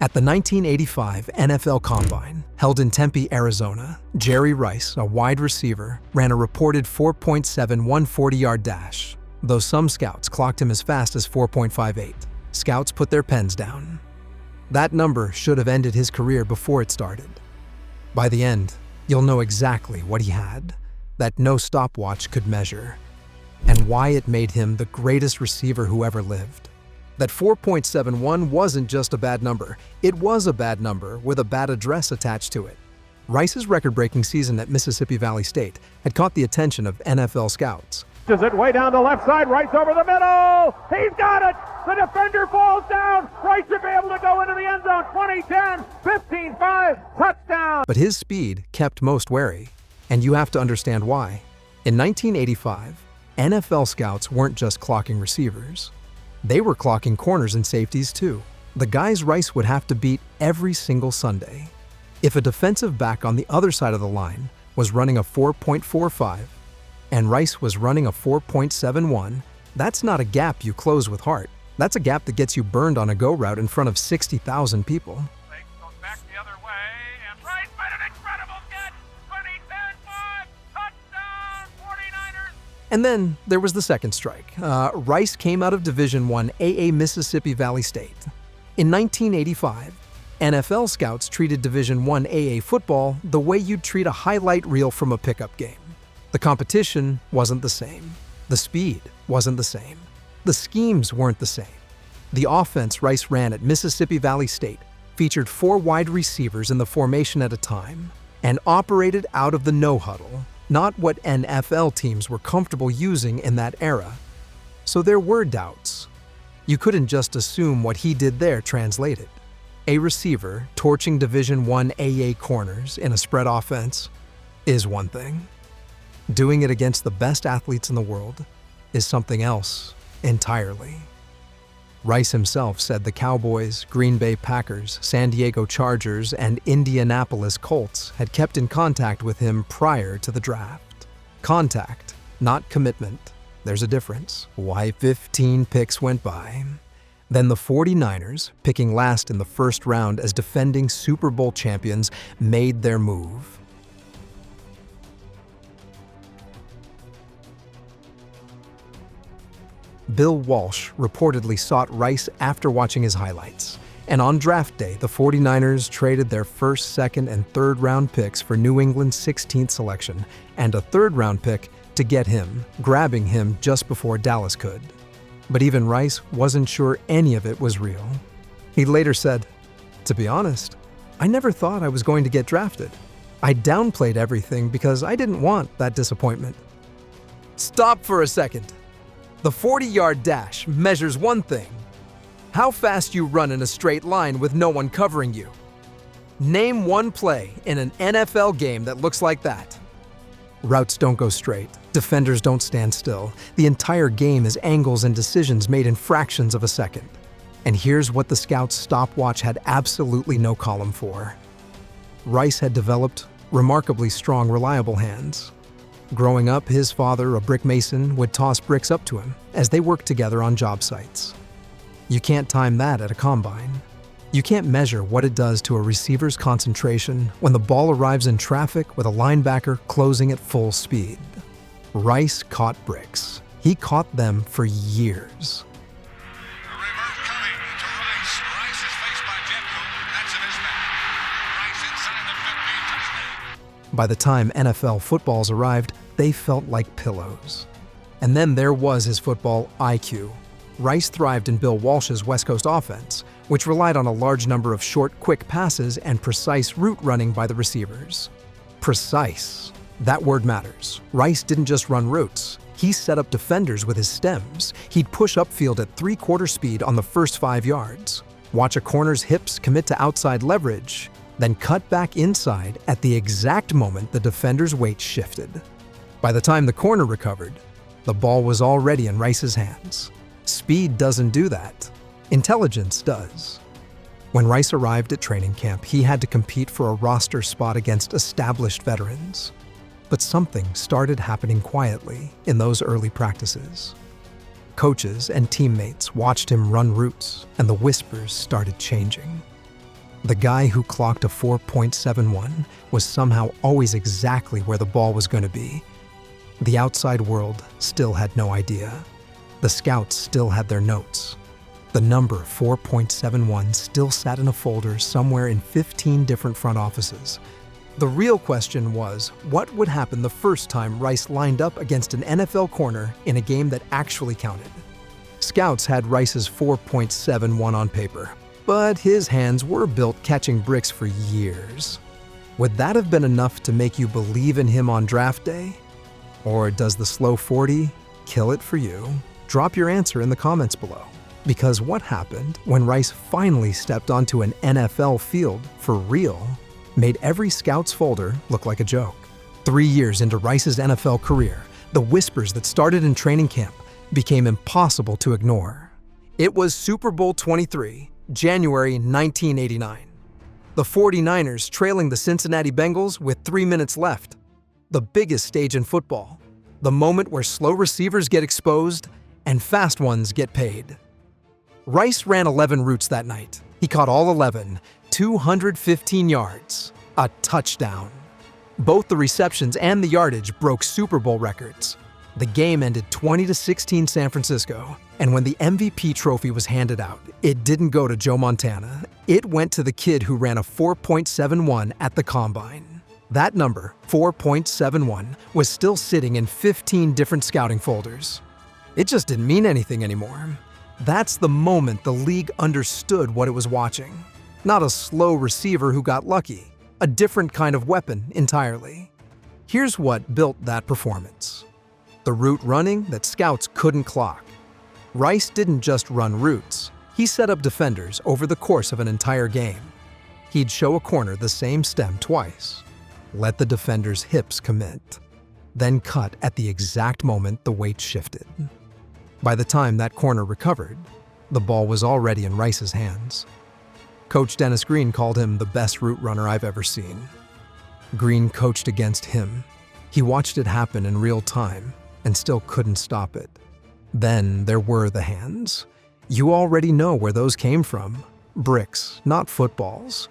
At the 1985 NFL Combine, held in Tempe, Arizona, Jerry Rice, a wide receiver, ran a reported 4.71 40-yard dash, though some scouts clocked him as fast as 4.58. Scouts put their pens down. That number should have ended his career before it started. By the end, you'll know exactly what he had, that no stopwatch could measure, and why it made him the greatest receiver who ever lived. That 4.71 wasn't just a bad number. It was a bad number with a bad address attached to it. Rice's record-breaking season at Mississippi Valley State had caught the attention of NFL scouts. Is it way down the left side, Rice over the middle. He's got it. The defender falls down. Rice should be able to go into the end zone. 20-10, 15-5, touchdown. But his speed kept most wary, and you have to understand why. In 1985, NFL scouts weren't just clocking receivers. They were clocking corners and safeties too, the guys Rice would have to beat every single Sunday. If a defensive back on the other side of the line was running a 4.45 and Rice was running a 4.71, that's not a gap you close with heart. That's a gap that gets you burned on a go route in front of 60,000 people. Goes back the other way, and Rice made an incredible catch. 20-10-5, touchdown, 49ers. And then there was the second strike. Rice came out of Division I AA Mississippi Valley State. In 1985, NFL scouts treated Division I AA football the way you'd treat a highlight reel from a pickup game. The competition wasn't the same. The speed wasn't the same. The schemes weren't the same. The offense Rice ran at Mississippi Valley State featured 4 wide receivers in the formation at a time and operated out of the no-huddle, not what NFL teams were comfortable using in that era. So there were doubts. You couldn't just assume what he did there translated. A receiver torching Division I AA corners in a spread offense is one thing. Doing it against the best athletes in the world is something else entirely. Rice himself said the Cowboys, Green Bay Packers, San Diego Chargers, and Indianapolis Colts had kept in contact with him prior to the draft. Contact, not commitment. There's a difference. Why 15 picks went by. Then the 49ers, picking last in the first round as defending Super Bowl champions, made their move. Bill Walsh reportedly sought Rice after watching his highlights, and on draft day, the 49ers traded their first, second, and third round picks for New England's 16th selection and a third round pick to get him, grabbing him just before Dallas could. But even Rice wasn't sure any of it was real. He later said, "To be honest, I never thought I was going to get drafted. I downplayed everything because I didn't want that disappointment." Stop for a second. The 40-yard dash measures one thing: how fast you run in a straight line with no one covering you. Name one play in an NFL game that looks like that. Routes don't go straight. Defenders don't stand still. The entire game is angles and decisions made in fractions of a second. And here's what the scouts' stopwatch had absolutely no column for. Rice had developed remarkably strong, reliable hands. Growing up, his father, a brick mason, would toss bricks up to him as they worked together on job sites. You can't time that at a combine. You can't measure what it does to a receiver's concentration when the ball arrives in traffic with a linebacker closing at full speed. Rice caught bricks. He caught them for years. A reverse coming to Rice. Rice is faced by Jetko. That's a mismatch. Rice inside the 50. Touchdown. By the time NFL footballs arrived, they felt like pillows. And then there was his football IQ. Rice thrived in Bill Walsh's West Coast offense, which relied on a large number of short, quick passes and precise route running by the receivers. Precise. That word matters. Rice didn't just run routes. He set up defenders with his stems. He'd push upfield at 3/4 speed on the first 5 yards, watch a corner's hips commit to outside leverage, then cut back inside at the exact moment the defender's weight shifted. By the time the corner recovered, the ball was already in Rice's hands. Speed doesn't do that. Intelligence does. When Rice arrived at training camp, he had to compete for a roster spot against established veterans. But something started happening quietly in those early practices. Coaches and teammates watched him run routes, and the whispers started changing. The guy who clocked a 4.71 was somehow always exactly where the ball was going to be. The outside world still had no idea. The scouts still had their notes. The number 4.71 still sat in a folder somewhere in 15 different front offices. The real question was, what would happen the first time Rice lined up against an NFL corner in a game that actually counted? Scouts had Rice's 4.71 on paper, but his hands were built catching bricks for years. Would that have been enough to make you believe in him on draft day? Or does the slow 40 kill it for you? Drop your answer in the comments below. Because what happened when Rice finally stepped onto an NFL field for real made every scout's folder look like a joke. 3 years into Rice's NFL career, the whispers that started in training camp became impossible to ignore. It was Super Bowl 23, January 1989. The 49ers trailing the Cincinnati Bengals with 3 minutes left. The biggest stage in football. The moment where slow receivers get exposed and fast ones get paid. Rice ran 11 routes that night. He caught all 11, 215 yards, a touchdown. Both the receptions and the yardage broke Super Bowl records. The game ended 20-16 San Francisco, and when the MVP trophy was handed out, it didn't go to Joe Montana. It went to the kid who ran a 4.71 at the Combine. That number, 4.71, was still sitting in 15 different scouting folders. It just didn't mean anything anymore. That's the moment the league understood what it was watching. Not a slow receiver who got lucky, a different kind of weapon entirely. Here's what built that performance. The route running that scouts couldn't clock. Rice didn't just run routes, he set up defenders over the course of an entire game. He'd show a corner the same stem twice, let the defender's hips commit, then cut at the exact moment the weight shifted. By the time that corner recovered, the ball was already in Rice's hands. Coach Dennis Green called him the best route runner I've ever seen. Green coached against him. He watched it happen in real time and still couldn't stop it. Then there were the hands. You already know where those came from. Bricks, not footballs.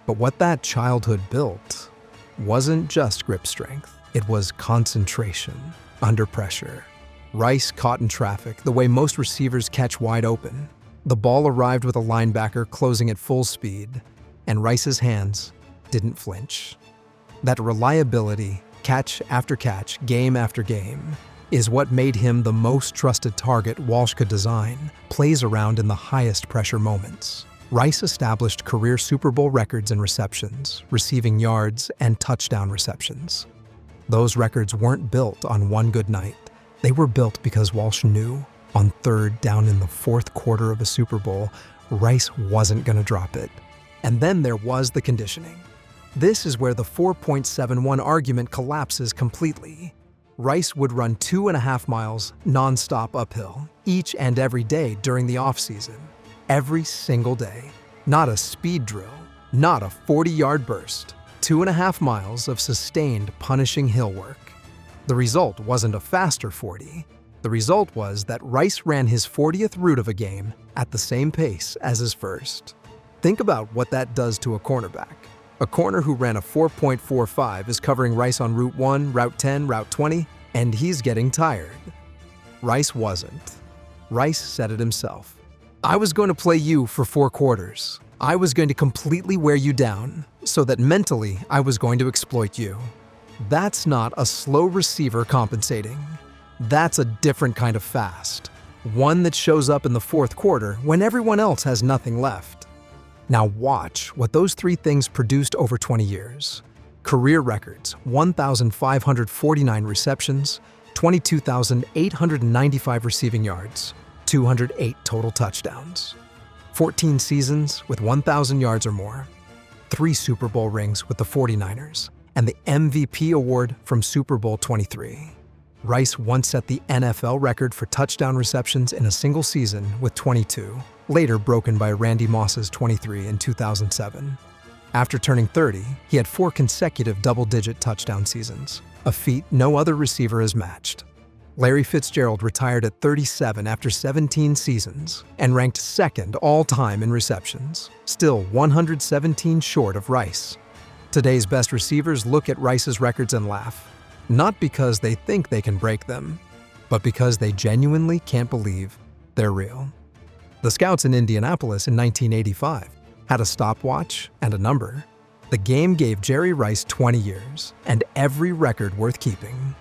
But what that childhood built wasn't just grip strength. It was concentration, under pressure. Rice caught in traffic the way most receivers catch wide open. The ball arrived with a linebacker closing at full speed, and Rice's hands didn't flinch. That reliability, catch after catch, game after game, is what made him the most trusted target Walsh could design, plays around in the highest pressure moments. Rice established career Super Bowl records in receptions, receiving yards, and touchdown receptions. Those records weren't built on one good night. They were built because Walsh knew, on third down in the fourth quarter of a Super Bowl, Rice wasn't going to drop it. And then there was the conditioning. This is where the 4.71 argument collapses completely. Rice would run 2.5 miles non-stop uphill each and every day during the off-season. Every single day. Not a speed drill, not a 40-yard burst. 2.5 miles of sustained, punishing hill work. The result wasn't a faster 40. The result was that Rice ran his 40th route of a game at the same pace as his first. Think about what that does to a cornerback. A corner who ran a 4.45 is covering Rice on Route 1, Route 10, Route 20, and he's getting tired. Rice wasn't. Rice said it himself. I was going to play you for 4 quarters. I was going to completely wear you down, so that mentally I was going to exploit you. That's not a slow receiver compensating. That's a different kind of fast. One that shows up in the fourth quarter when everyone else has nothing left. Now watch what those 3 things produced over 20 years. Career records, 1,549 receptions, 22,895 receiving yards, 208 total touchdowns. 14 seasons with 1,000 yards or more, 3 Super Bowl rings with the 49ers, and the MVP award from Super Bowl 23. Rice once set the NFL record for touchdown receptions in a single season with 22, later broken by Randy Moss's 23 in 2007. After turning 30, he had 4 consecutive double-digit touchdown seasons, a feat no other receiver has matched. Larry Fitzgerald retired at 37 after 17 seasons and ranked second all-time in receptions, still 117 short of Rice. Today's best receivers look at Rice's records and laugh, not because they think they can break them, but because they genuinely can't believe they're real. The scouts in Indianapolis in 1985 had a stopwatch and a number. The game gave Jerry Rice 20 years and every record worth keeping.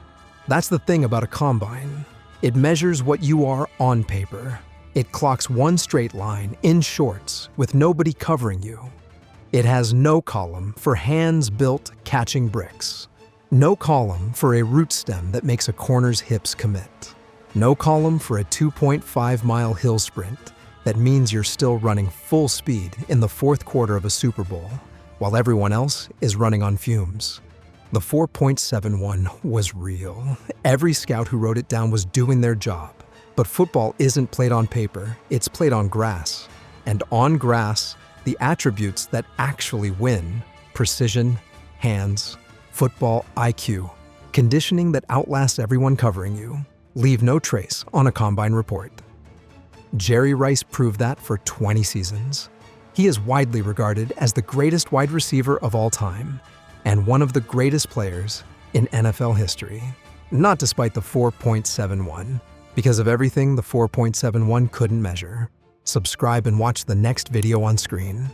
That's the thing about a combine. It measures what you are on paper. It clocks one straight line in shorts with nobody covering you. It has no column for hands built catching bricks. No column for a root stem that makes a corner's hips commit. No column for a 2.5-mile hill sprint that means you're still running full speed in the fourth quarter of a Super Bowl, while everyone else is running on fumes. The 4.71 was real. Every scout who wrote it down was doing their job. But football isn't played on paper, it's played on grass. And on grass, the attributes that actually win: precision, hands, football IQ, conditioning that outlasts everyone covering you, leave no trace on a combine report. Jerry Rice proved that for 20 seasons. He is widely regarded as the greatest wide receiver of all time and one of the greatest players in NFL history. Not despite the 4.71, because of everything the 4.71 couldn't measure. Subscribe and watch the next video on screen.